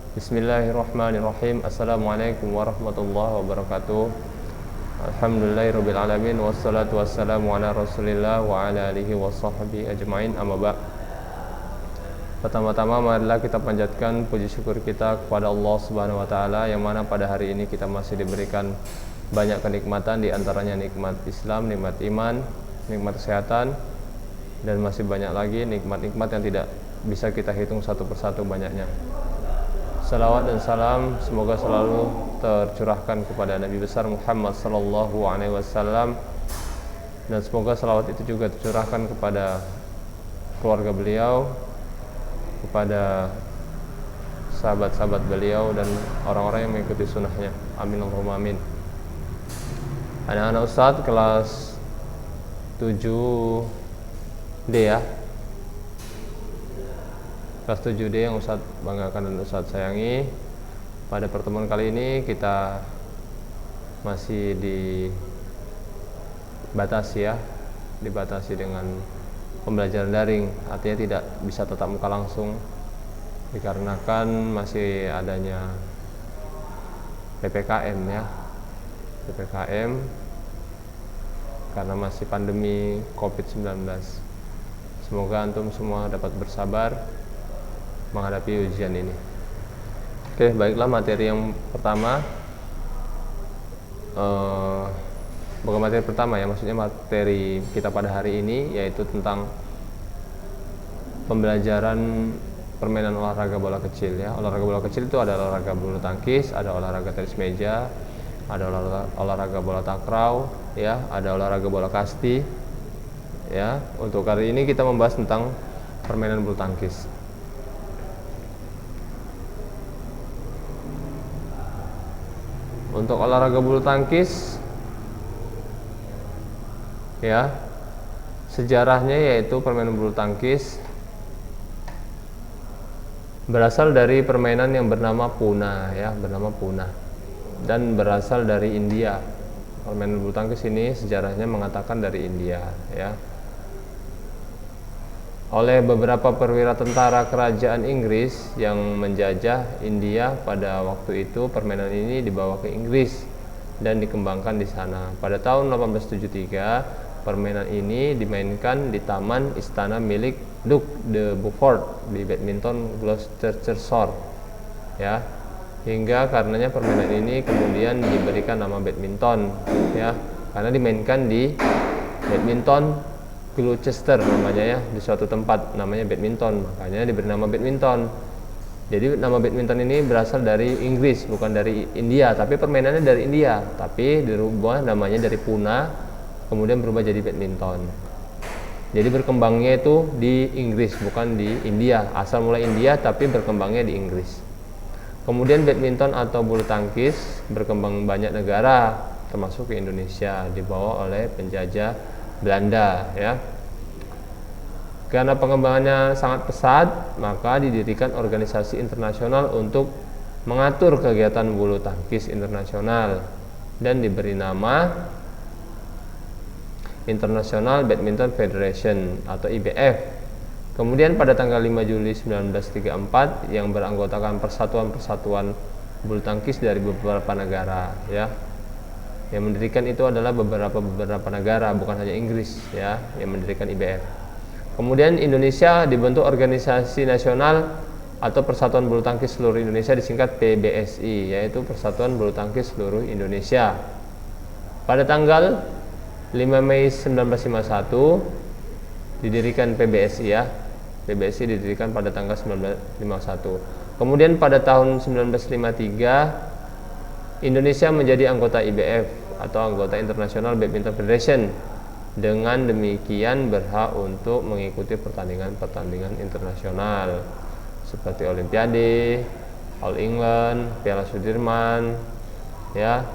Bismillahirrahmanirrahim. Assalamualaikum warahmatullahi wabarakatuh. Alhamdulillahirrabbilalamin. Wassalatu wassalamu ala rasulillah wa ala alihi wa sahbihi ajma'in, amma ba'. Pertama-tama marilah kita panjatkan puji syukur kita kepada Allah Subhanahu wa taala, yang mana pada hari ini kita masih diberikan banyak kenikmatan, di antaranya nikmat Islam, nikmat iman, nikmat kesehatan, dan masih banyak lagi nikmat-nikmat yang tidak bisa kita hitung satu persatu banyaknya. Salawat dan salam semoga selalu tercurahkan kepada Nabi besar Muhammad sallallahu alaihi wasallam, dan semoga salawat itu juga tercurahkan kepada keluarga beliau, kepada sahabat-sahabat beliau, dan orang-orang yang mengikuti sunnahnya. Amin Allahumma amin. Anak-anak Ustadz kelas 7D ya, kelas 7D yang Ustadz banggakan dan Ustadz sayangi. Pada pertemuan kali ini kita masih dibatasi dengan pembelajaran daring, artinya tidak bisa tatap muka langsung dikarenakan masih adanya PPKM ya, PPKM karena masih pandemi COVID-19. Semoga antum semua dapat bersabar menghadapi ujian ini. Oke, baiklah, materi yang pertama, bukan materi pertama ya, maksudnya materi kita pada hari ini yaitu tentang pembelajaran permainan olahraga bola kecil ya. Olahraga bola kecil itu ada olahraga bulu tangkis, ada olahraga tenis meja, ada olahraga bola takraw ya, ada olahraga bola kasti ya. Untuk kali ini kita membahas tentang permainan bulu tangkis. Untuk olahraga bulu tangkis ya, sejarahnya yaitu permainan bulu tangkis berasal dari permainan yang bernama Puna ya, bernama Puna, dan berasal dari India. Permainan bulu tangkis ini sejarahnya mengatakan dari India ya. Oleh beberapa perwira tentara kerajaan Inggris yang menjajah India pada waktu itu, permainan ini dibawa ke Inggris dan dikembangkan di sana. Pada tahun 1873, permainan ini dimainkan di taman istana milik Duke de Beaufort di Badminton, Gloucestershire ya. Hingga karenanya permainan ini kemudian diberikan nama badminton ya, karena dimainkan di Badminton Gloucester namanya ya, di suatu tempat namanya badminton, makanya diberi nama badminton. Jadi nama badminton ini berasal dari Inggris, bukan dari India, tapi permainannya dari India, tapi dirubah namanya dari Puna kemudian berubah jadi badminton. Jadi berkembangnya itu di Inggris, bukan di India. Asal mulai India tapi berkembangnya di Inggris. Kemudian badminton atau bulu tangkis berkembang banyak negara, termasuk ke Indonesia, dibawa oleh penjajah Belanda ya. Karena pengembangannya sangat pesat, maka didirikan organisasi internasional untuk mengatur kegiatan bulu tangkis internasional dan diberi nama International Badminton Federation atau IBF. Kemudian pada tanggal 5 Juli 1934 yang beranggotakan persatuan-persatuan bulu tangkis dari beberapa negara ya. Yang mendirikan itu adalah beberapa negara, bukan hanya Inggris ya, yang mendirikan IBF. Kemudian Indonesia dibentuk organisasi nasional atau Persatuan Bulu Tangkis Seluruh Indonesia, disingkat PBSI, yaitu Persatuan Bulu Tangkis Seluruh Indonesia. Pada tanggal 5 Mei 1951 didirikan PBSI ya. PBSI didirikan pada tanggal 1951. Kemudian pada tahun 1953 Indonesia menjadi anggota IBF atau anggota International Badminton Federation. Dengan demikian berhak untuk mengikuti pertandingan-pertandingan internasional seperti Olimpiade, All England, Piala Sudirman, ya,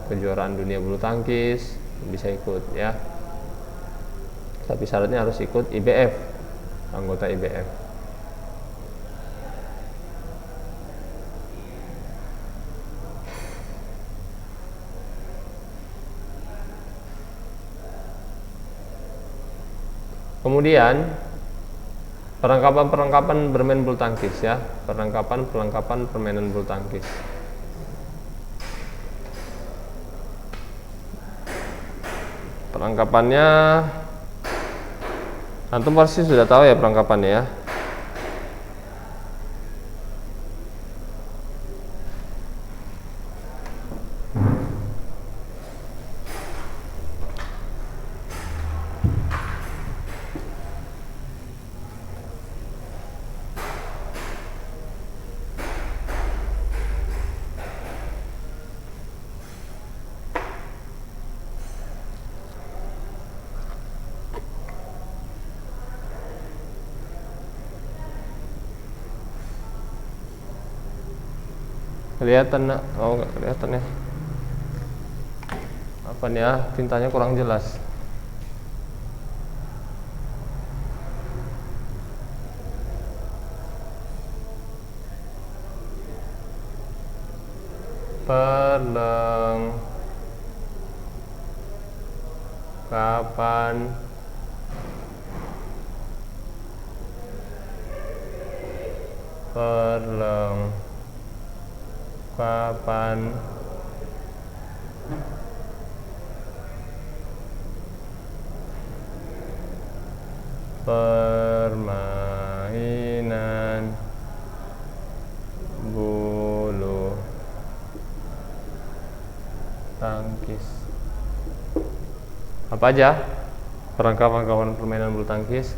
kejuaraan dunia bulu tangkis bisa ikut ya. Tapi syaratnya harus ikut IBF, anggota IBF. Kemudian Perlengkapan bermain bulu tangkis ya. Perlengkapan permainan bulu tangkis. Perlengkapannya antum pasti sudah tahu ya perlengkapannya ya. Kelihatan nak? Oh nggak kelihatan ya. Apa nih ya? Tintanya kurang jelas. Perlengkapan permainan bulu tangkis. Apa aja perlengkapan permainan bulu tangkis?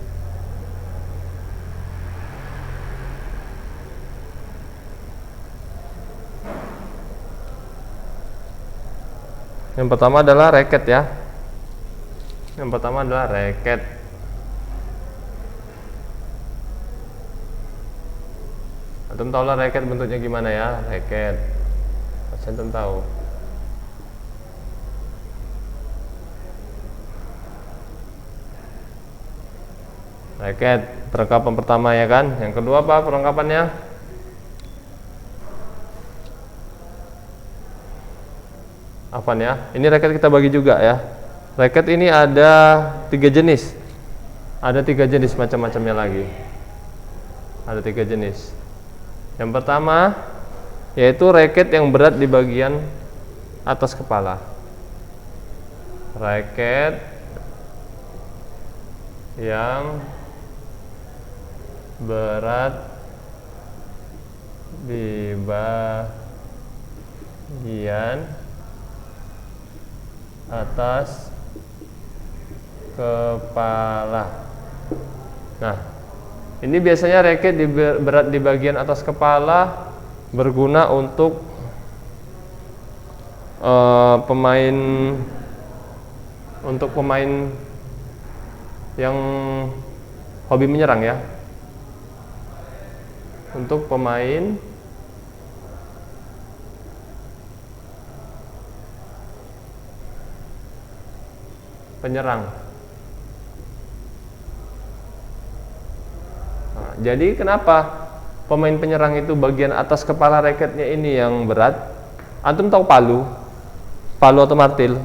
Yang pertama adalah raket ya. Yang pertama adalah raket. Antum tahu lah raket bentuknya gimana ya? Raket. Pasti antum tahu. Raket perlengkapan pertama ya kan. Yang kedua apa perlengkapannya? Apaan ya? Ini raket kita bagi juga ya. Raket ini ada 3 jenis. Ada 3 jenis macam-macamnya lagi. Ada 3 jenis. Yang pertama yaitu raket yang berat di bagian atas kepala. Raket yang berat di bagian atas kepala. Nah, ini biasanya raket berat di bagian atas kepala berguna untuk pemain yang hobi menyerang ya. Untuk pemain penyerang. Nah, jadi kenapa pemain penyerang itu bagian atas kepala raketnya ini yang berat? Antum tahu palu atau martil?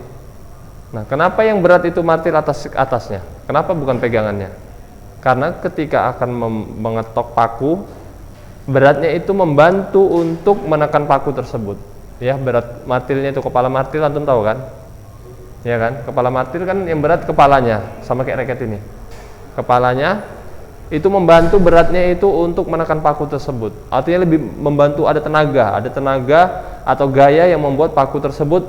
Nah, kenapa yang berat itu martil atasnya? Kenapa bukan pegangannya? Karena ketika akan mengetok paku, beratnya itu membantu untuk menekan paku tersebut. Ya, berat martilnya itu kepala martil antum tahu kan? Ya kan, kepala martil kan yang berat kepalanya, sama kayak raket ini. Kepalanya itu membantu beratnya itu untuk menekan paku tersebut. Artinya lebih membantu, ada tenaga atau gaya yang membuat paku tersebut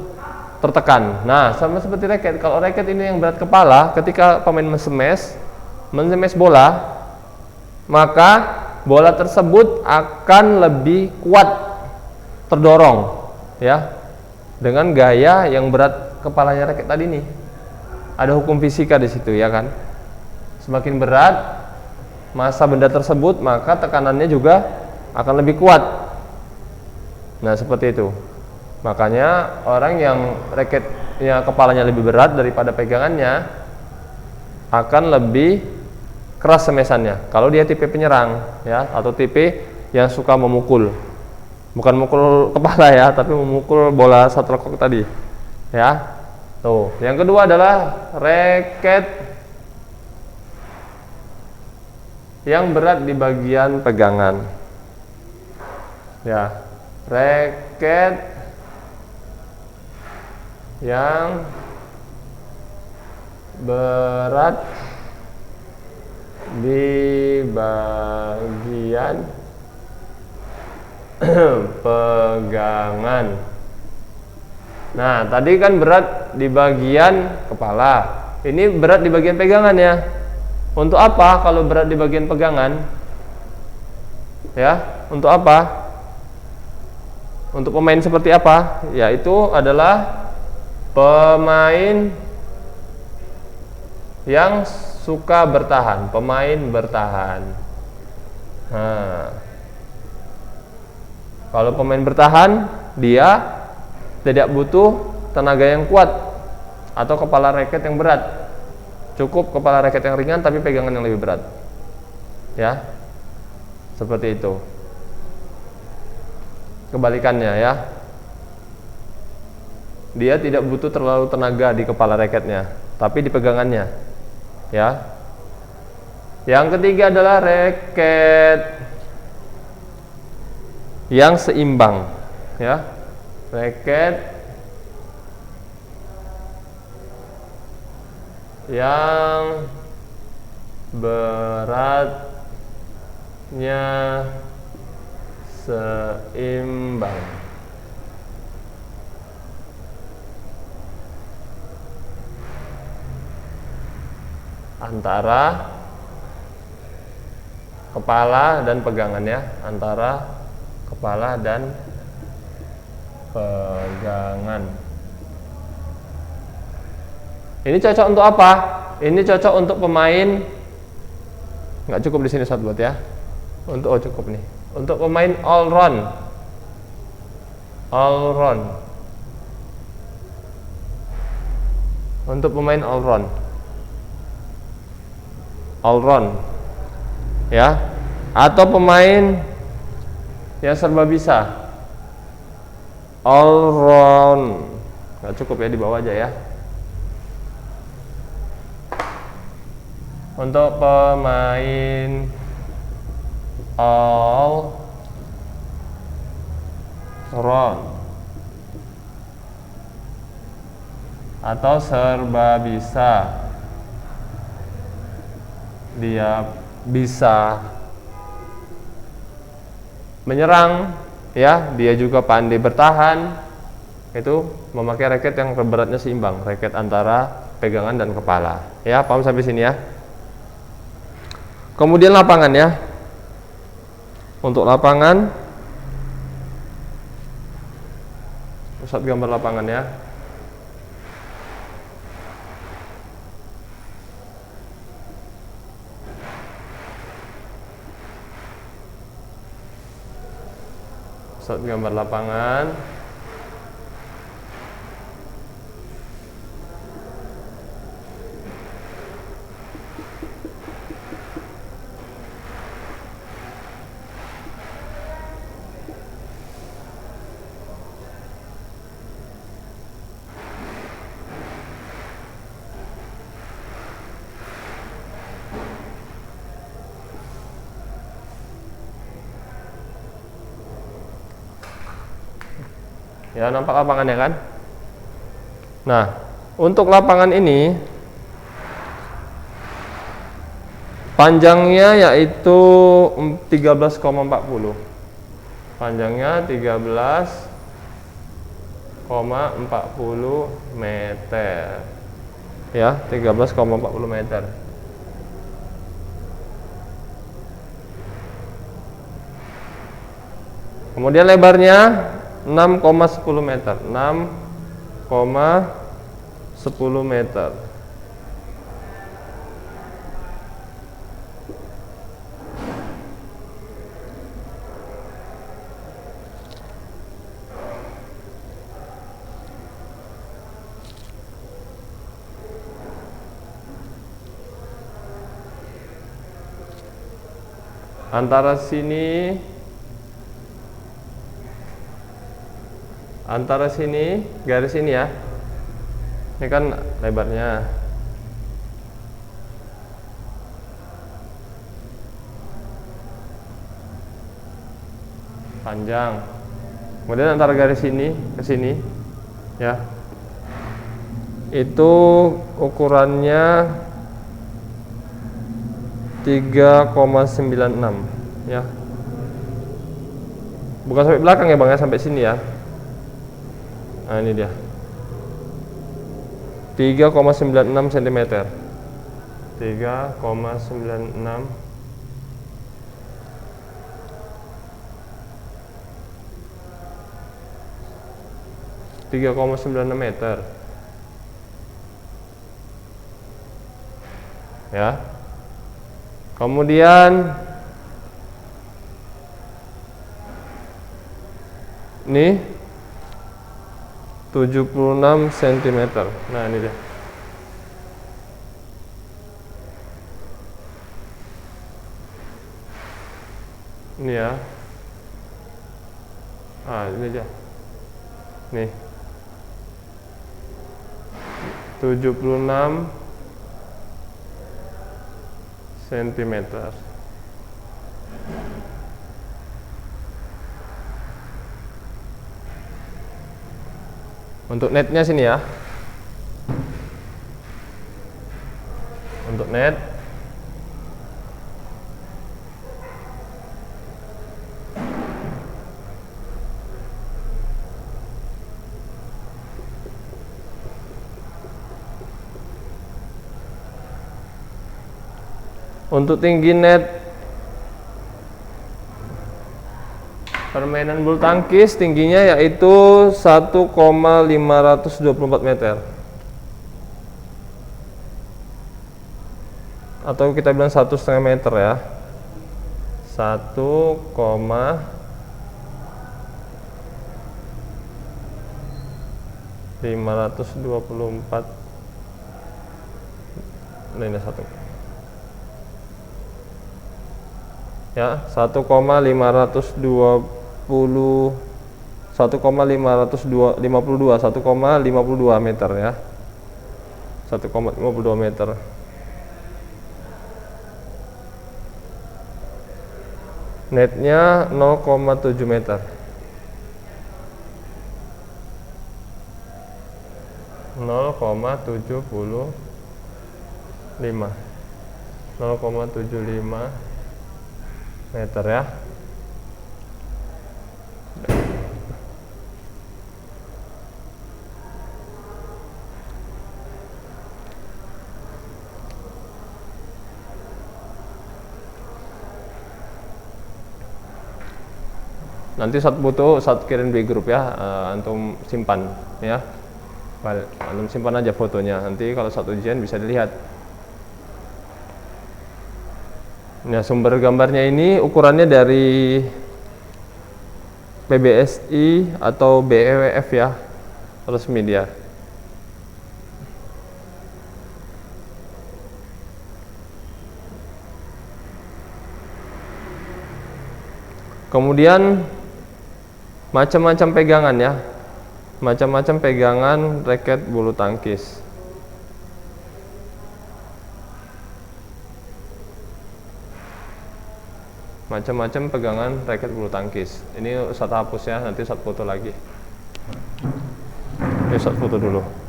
tertekan. Nah, sama seperti raket. Kalau raket ini yang berat kepala, ketika pemain mensemes bola, maka bola tersebut akan lebih kuat terdorong, ya, dengan gaya yang berat kepalanya raket tadi nih. Ada hukum fisika di situ ya kan. Semakin berat massa benda tersebut, maka tekanannya juga akan lebih kuat. Nah, seperti itu. Makanya orang yang raketnya kepalanya lebih berat daripada pegangannya akan lebih keras semesannya. Kalau dia tipe penyerang ya, atau tipe yang suka memukul. Bukan mukul kepala ya, tapi memukul bola shuttlecock tadi. Ya, tuh. Yang kedua adalah raket yang berat di bagian pegangan. Ya, raket yang berat di bagian pegangan. Nah, tadi kan berat di bagian kepala. Ini berat di bagian pegangan ya. Untuk apa kalau berat di bagian pegangan? Ya, untuk apa? Untuk pemain seperti apa? Yaitu adalah pemain yang suka bertahan, pemain bertahan. Nah, kalau pemain bertahan, dia tidak butuh tenaga yang kuat atau kepala raket yang berat. Cukup kepala raket yang ringan tapi pegangan yang lebih berat. Ya. Seperti itu. Kebalikannya ya. Dia tidak butuh terlalu tenaga di kepala raketnya, tapi di pegangannya. Ya. Yang ketiga adalah raket yang seimbang, ya. Raket yang beratnya seimbang. Antara kepala dan pegangannya, antara kepala dan pegangan. Ini cocok untuk apa? Ini cocok untuk pemain. Nggak cukup di sini Ustaz buat ya. Untuk cukup nih. Untuk pemain all round. All round. Untuk pemain all round. All round. Ya. Atau pemain yang serba bisa. All round. Nggak cukup ya, di bawah aja ya. Untuk pemain all round atau serba bisa, dia bisa menyerang ya, dia juga pandai bertahan. Itu memakai raket yang beratnya seimbang, raket antara pegangan dan kepala. Ya, paham sampai sini ya? Kemudian lapangan ya. Untuk lapangan, Ustaz gambar lapangan ya. Ustaz gambar lapangan. Ya, nampak lapangannya kan? Nah, untuk lapangan ini panjangnya yaitu 13,40. Panjangnya 13,40 meter. Ya, 13,40 meter. Kemudian lebarnya 6,10 meter. 6,10 meter. Antara sini garis ini ya, ini kan lebarnya. panjang. Kemudian antara garis ini ke sini ya, itu ukurannya 3,96 ya. Bukan sampai belakang ya Bang ya, sampai sini ya. Nah ini dia 3,96 cm. 3,96 meter ya. Kemudian ini 76 cm. Nah ini dia. Ini ya. Ini dia. Nih. 76 cm. Untuk netnya sini ya. Untuk net untuk tinggi net permainan bulu tangkis tingginya yaitu 1,524 meter. Atau kita bilang 1,5 meter ya. 1,524. Nah, ini satu. Ya, 1,552 meter ya. 1,52 meter. Netnya 0,7 meter. 0,75 meter ya. Nanti saat foto saat kirim di grup ya, antum simpan ya. Antum simpan aja fotonya. Nanti kalau saat ujian bisa dilihat. Nah, sumber gambarnya ini ukurannya dari PBSI atau BWF ya, resmi dia. Kemudian macam-macam pegangan ya, macam-macam pegangan raket bulu tangkis. Macam-macam pegangan raket bulu tangkis. Ini Ustaz hapus ya, nanti Ustaz foto lagi. Ini Ustaz foto dulu.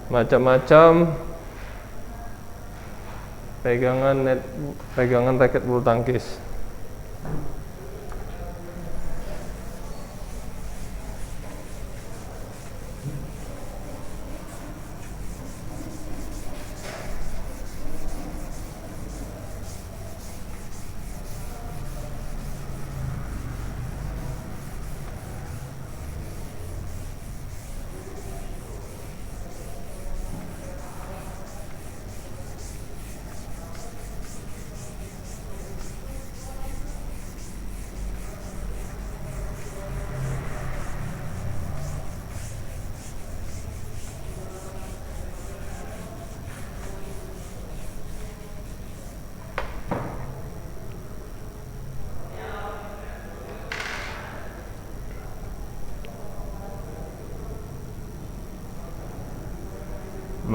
Macam-macam pegangan raket bulu tangkis.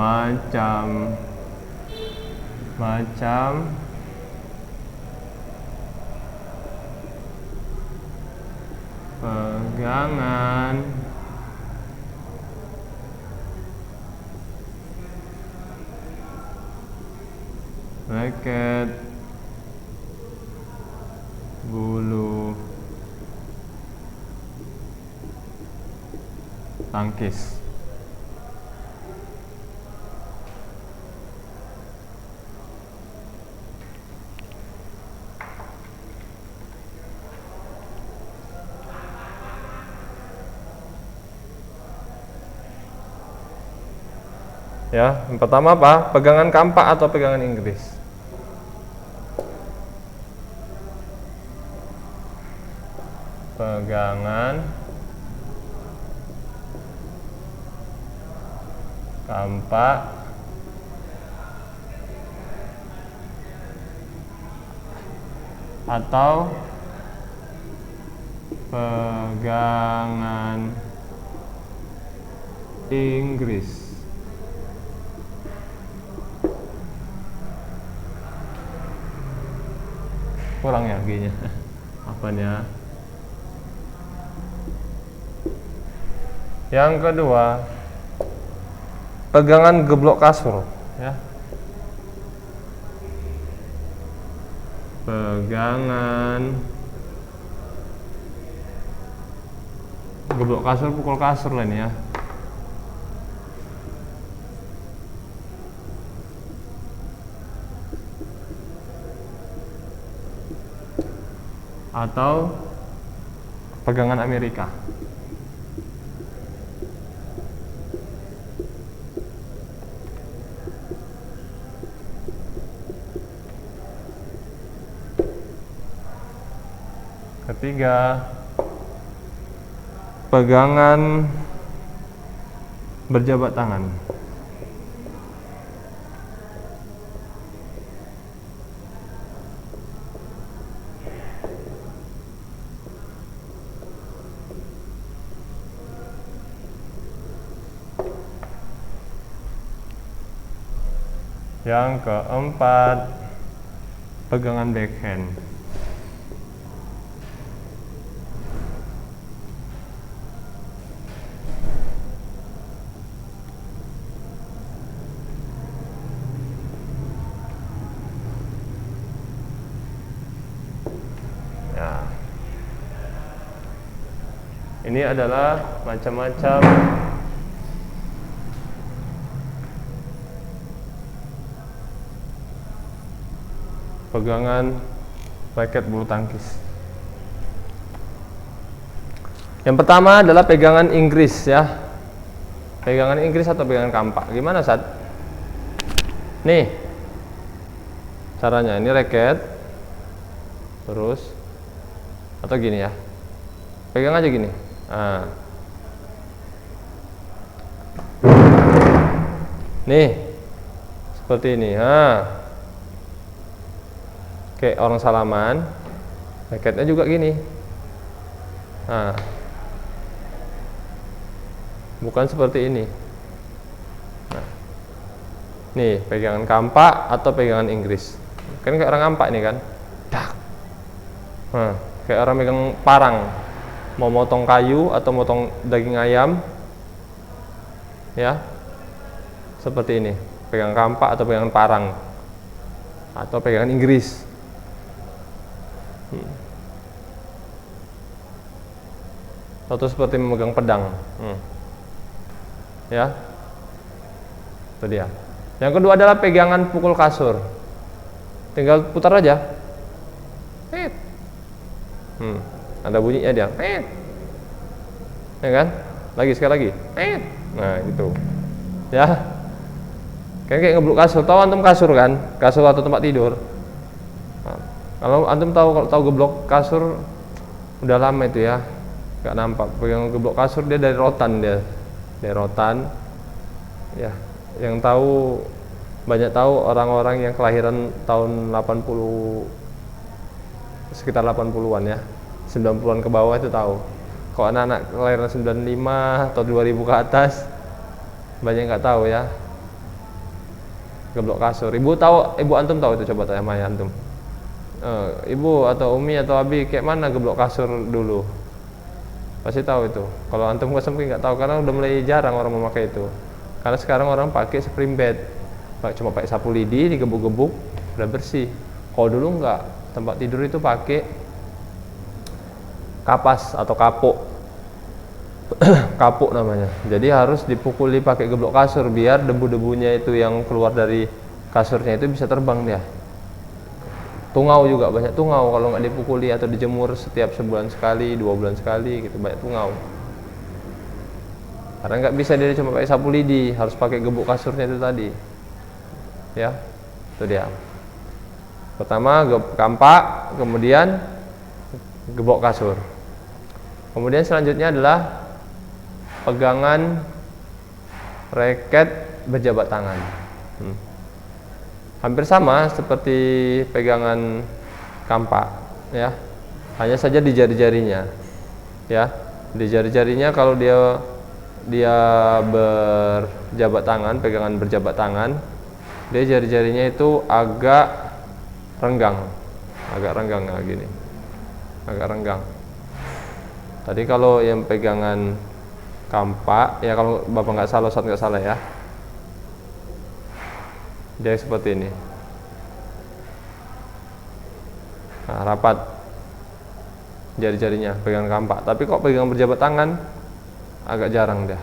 macam pegangan raket bulu tangkis. Ya, yang pertama apa? Pegangan kampak atau pegangan Inggris? Pegangan kampak atau pegangan Inggris. Kurang ya G-nya. Apanya? Yang kedua, pegangan geblok kasur, ya. Pegangan geblok kasur, pukul kasur lah ini ya. Atau pegangan Amerika. Ketiga, pegangan berjabat tangan. Yang keempat, pegangan backhand. Ya. Ini adalah macam-macam pegangan raket bulu tangkis. Yang pertama adalah pegangan Inggris ya. Pegangan Inggris atau pegangan kampak. Gimana, Sat? Nih. Caranya ini raket. Terus atau gini ya. Pegang aja gini. Nah. Nih. Seperti ini. Nah. Kayak orang salaman, raketnya juga gini. Nah, bukan seperti ini. Nah, nih pegangan kampak atau pegangan Inggris. Kan kayak orang kampak nih kan. Dak. Nah, kayak orang megang parang, mau motong kayu atau motong daging ayam, ya, seperti ini. Pegangan kampak atau pegangan parang atau pegangan Inggris. Atau seperti memegang pedang. Ya, itu dia. Yang kedua adalah pegangan pukul kasur. Tinggal putar aja. Ada bunyinya dia. Ya kan? Lagi sekali lagi. Nah, gitu. Ya. Kayak ngeblok kasur. Tahu antum kasur kan? Kasur atau tempat tidur. Nah, kalau antum tahu geblok kasur udah lama itu ya. Gak nampak. Pegang geblok kasur dia dari rotan dia. Dari rotan. Ya, yang tahu banyak tahu orang-orang yang kelahiran tahun 80 sekitar 80-an ya. 90-an ke bawah itu tahu. Kalau anak-anak kelahiran 95 atau 2000 ke atas banyak nggak tahu ya. geblok kasur. Ibu antum tahu itu, coba tanya sama ayah antum. Ibu atau umi atau abi kayak mana geblok kasur dulu? Pasti tahu itu. Kalau antum mungkin nggak tahu karena udah mulai jarang orang memakai itu. Karena sekarang orang pakai spring bed, cuma pakai sapu lidi, digebuk-gebuk, udah bersih. Kalau dulu nggak, tempat tidur itu pakai kapas atau kapuk. Kapuk namanya. Jadi harus dipukuli pakai geblok kasur biar debu-debunya itu yang keluar dari kasurnya itu bisa terbang dia. Tungau juga, banyak tungau kalau nggak dipukuli atau dijemur setiap sebulan sekali, 2 bulan sekali gitu, banyak tungau. Karena nggak bisa dia cuma pakai sapu lidi, harus pakai gebuk kasurnya itu tadi. Ya, itu dia. Pertama kampak, kemudian gebok kasur. Kemudian selanjutnya adalah pegangan raket berjabat tangan. Hampir sama seperti pegangan kampak, ya. Hanya saja di jari-jarinya, ya. Di jari-jarinya kalau dia berjabat tangan, pegangan berjabat tangan, dia jari-jarinya itu agak renggang nah, gini, agak renggang. Tadi kalau yang pegangan kampak, ya kalau bapak nggak salah, Ustaz nggak salah ya, dia seperti ini. Nah, rapat jari-jarinya pegangan kampak. Tapi kok pegangan berjabat tangan agak jarang dia,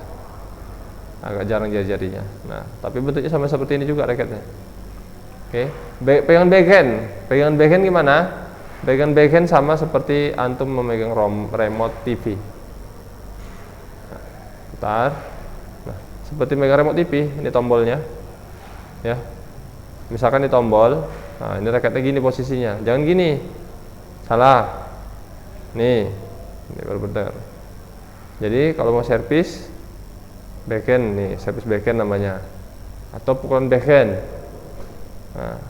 agak jarang jari-jarinya. Nah, tapi bentuknya sama seperti ini juga raketnya. Oke, pegangan backhand gimana? Pegangan backhand sama seperti antum memegang remote TV. Nah, seperti megang remote TV, ini tombolnya, ya. Misalkan di tombol, nah ini raketnya gini posisinya, jangan gini, salah. Nih, ini baru benar. Jadi kalau mau servis backhand, nih servis backhand namanya, atau pukulan backhand. Nah,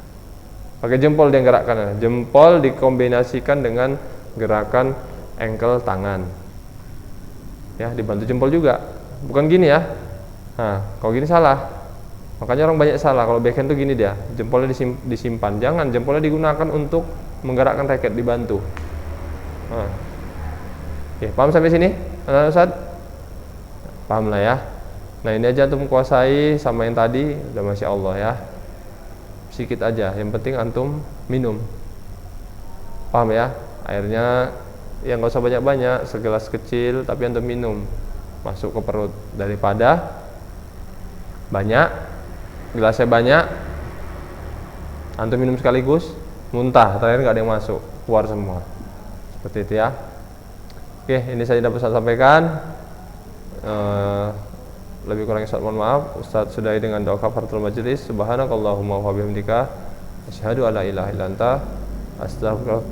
pakai jempol dia gerakkan, jempol dikombinasikan dengan gerakan ankle tangan, ya dibantu jempol juga, bukan gini ya. Nah, kalau gini salah. Makanya orang banyak salah kalau backhand tuh gini dia, jempolnya disimpan. Jangan, jempolnya digunakan untuk menggerakkan raket, dibantu. Nah. Oke, paham sampai sini? Ustaz? Paham lah ya. Nah, ini aja antum kuasai sama yang tadi, udah Masya Allah ya. Sedikit aja, yang penting antum minum. Paham ya? Airnya ya nggak usah banyak-banyak, segelas kecil tapi antum minum, masuk ke perut. Daripada banyak, gelasnya banyak, antum minum sekaligus, muntah, terakhir nggak ada yang masuk, keluar semua. Seperti itu ya. Oke, ini saya dapat sampaikan. Lebih kurang Ustaz mohon maaf. Ustaz sudahi dengan doa kafaratul majelis. Subhanakallahumma wa bihamdika asyhadu alla ilaha illa anta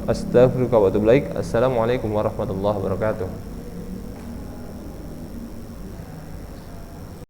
astaghfiruka wa atubu ilaik. Assalamualaikum warahmatullahi wabarakatuh.